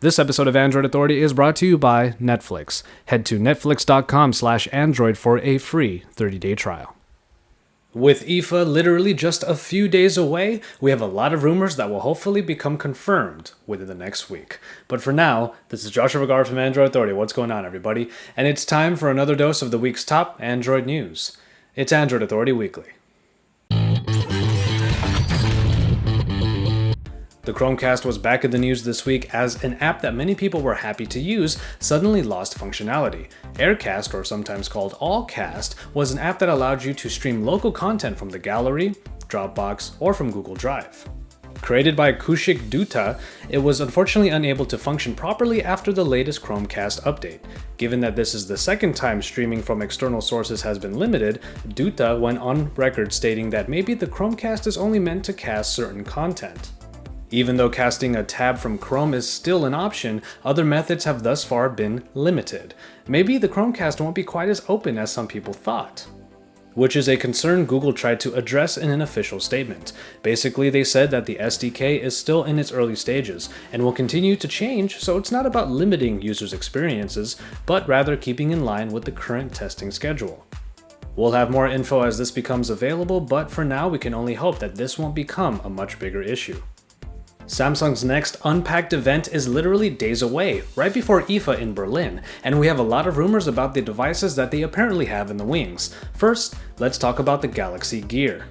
This episode of Android Authority is brought to you by Netflix. Head to netflix.com/android for a free 30-day trial. With IFA literally just a few days away, we have a lot of rumors that will hopefully become confirmed within the next week. But for now, this is Joshua Vergara from Android Authority. What's going on, everybody? And it's time for another dose of the week's top Android news. It's Android Authority Weekly. The Chromecast was back in the news this week as an app that many people were happy to use suddenly lost functionality. Aircast, or sometimes called Allcast, was an app that allowed you to stream local content from the gallery, Dropbox, or from Google Drive. Created by Kaushik Dutta, it was unfortunately unable to function properly after the latest Chromecast update. Given that this is the second time streaming from external sources has been limited, Dutta went on record stating that maybe the Chromecast is only meant to cast certain content. Even though casting a tab from Chrome is still an option, other methods have thus far been limited. Maybe the Chromecast won't be quite as open as some people thought. Which is a concern Google tried to address in an official statement. Basically, they said that the SDK is still in its early stages and will continue to change, so it's not about limiting users' experiences, but rather keeping in line with the current testing schedule. We'll have more info as this becomes available, but for now we can only hope that this won't become a much bigger issue. Samsung's next Unpacked event is literally days away, right before IFA in Berlin, and we have a lot of rumors about the devices that they apparently have in the wings. First, let's talk about the Galaxy Gear.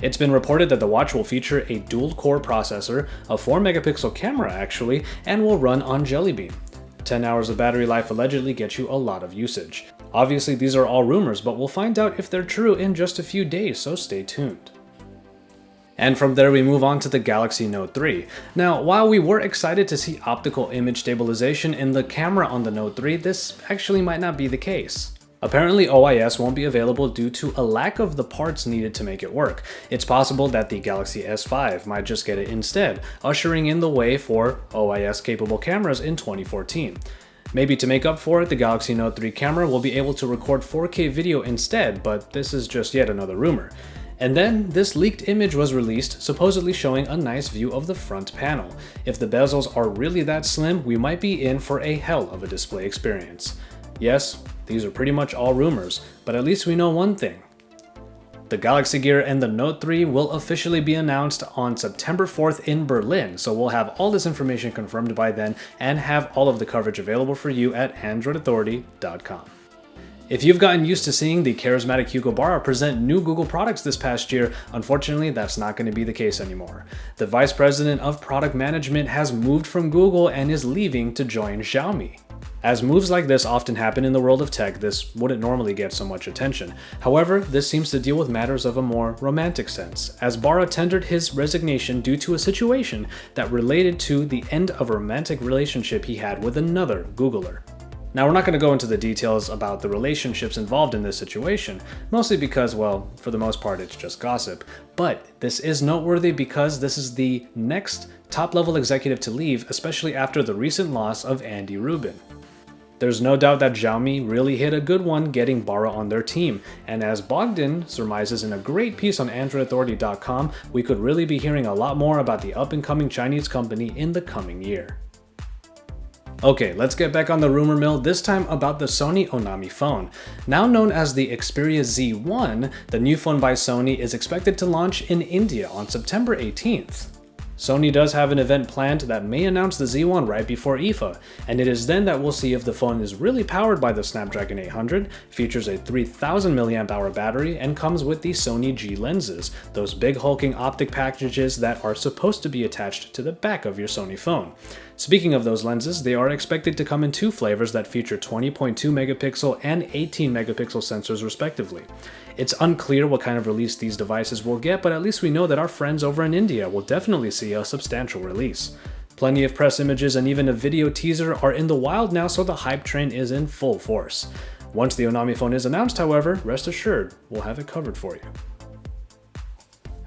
It's been reported that the watch will feature a dual-core processor, a 4-megapixel camera actually, and will run on Jelly Bean. 10 hours of battery life allegedly gets you a lot of usage. Obviously these are all rumors, but we'll find out if they're true in just a few days, so stay tuned. And from there we move on to the Galaxy Note 3. Now, while we were excited to see optical image stabilization in the camera on the Note 3, this actually might not be the case. Apparently OIS won't be available due to a lack of the parts needed to make it work. It's possible that the Galaxy S5 might just get it instead, ushering in the way for OIS-capable cameras in 2014. Maybe to make up for it, the Galaxy Note 3 camera will be able to record 4K video instead, but this is just yet another rumor. And then, this leaked image was released, supposedly showing a nice view of the front panel. If the bezels are really that slim, we might be in for a hell of a display experience. Yes, these are pretty much all rumors, but at least we know one thing. The Galaxy Gear and the Note 3 will officially be announced on September 4th in Berlin, so we'll have all this information confirmed by then and have all of the coverage available for you at androidauthority.com. If you've gotten used to seeing the charismatic Hugo Barra present new Google products this past year, unfortunately that's not going to be the case anymore. The Vice President of Product Management has moved from Google and is leaving to join Xiaomi. As moves like this often happen in the world of tech, this wouldn't normally get so much attention. However, this seems to deal with matters of a more romantic sense, as Barra tendered his resignation due to a situation that related to the end of a romantic relationship he had with another Googler. Now, we're not going to go into the details about the relationships involved in this situation, mostly because, well, for the most part it's just gossip, but this is noteworthy because this is the next top-level executive to leave, especially after the recent loss of Andy Rubin. There's no doubt that Xiaomi really hit a good one getting Barra on their team, and as Bogdan surmises in a great piece on androidauthority.com, we could really be hearing a lot more about the up-and-coming Chinese company in the coming year. Okay, let's get back on the rumor mill, this time about the Sony Honami phone. Now known as the Xperia Z1, the new phone by Sony is expected to launch in India on September 18th. Sony does have an event planned that may announce the Z1 right before IFA, and it is then that we'll see if the phone is really powered by the Snapdragon 800, features a 3000 mAh battery, and comes with the Sony G lenses, those big hulking optic packages that are supposed to be attached to the back of your Sony phone. Speaking of those lenses, they are expected to come in two flavors that feature 20.2 megapixel and 18 megapixel sensors respectively. It's unclear what kind of release these devices will get, but at least we know that our friends over in India will definitely see a substantial release. Plenty of press images and even a video teaser are in the wild now, so the hype train is in full force. Once the Honami phone is announced, however, rest assured, we'll have it covered for you.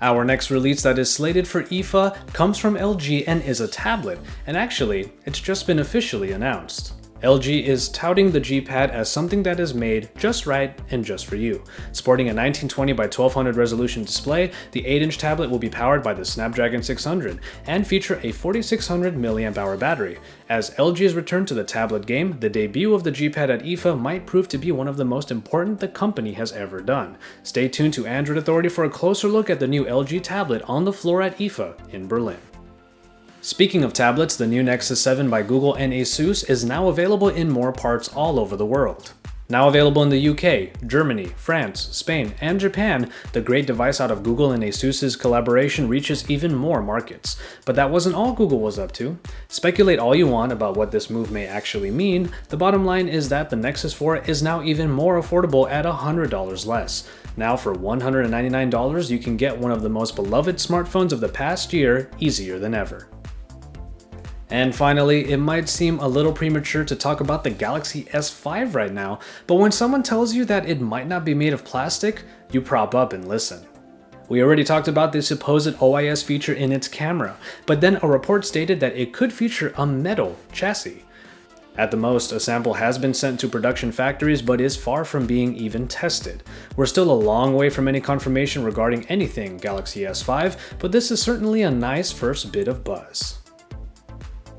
Our next release that is slated for IFA comes from LG and is a tablet, and actually, it's just been officially announced. LG is touting the G Pad as something that is made just right and just for you. Sporting a 1920 by 1200 resolution display, the 8-inch tablet will be powered by the Snapdragon 600 and feature a 4600 mAh battery. As LG's return to the tablet game, the debut of the G Pad at IFA might prove to be one of the most important the company has ever done. Stay tuned to Android Authority for a closer look at the new LG tablet on the floor at IFA in Berlin. Speaking of tablets, the new Nexus 7 by Google and Asus is now available in more parts all over the world. Now available in the UK, Germany, France, Spain, and Japan, the great device out of Google and Asus's collaboration reaches even more markets. But that wasn't all Google was up to. Speculate all you want about what this move may actually mean, the bottom line is that the Nexus 4 is now even more affordable at $100 less. Now for $199, you can get one of the most beloved smartphones of the past year easier than ever. And finally, it might seem a little premature to talk about the Galaxy S5 right now, but when someone tells you that it might not be made of plastic, you prop up and listen. We already talked about the supposed OIS feature in its camera, but then a report stated that it could feature a metal chassis. At the most, a sample has been sent to production factories but is far from being even tested. We're still a long way from any confirmation regarding anything Galaxy S5, but this is certainly a nice first bit of buzz.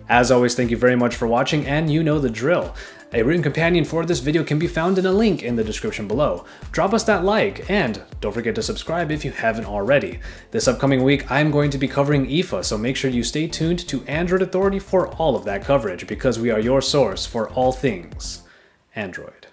As always, thank you very much for watching, and you know the drill. A written companion for this video can be found in a link in the description below. Drop us that like, and don't forget to subscribe if you haven't already. This upcoming week, I'm going to be covering IFA, so make sure you stay tuned to Android Authority for all of that coverage, because we are your source for all things Android.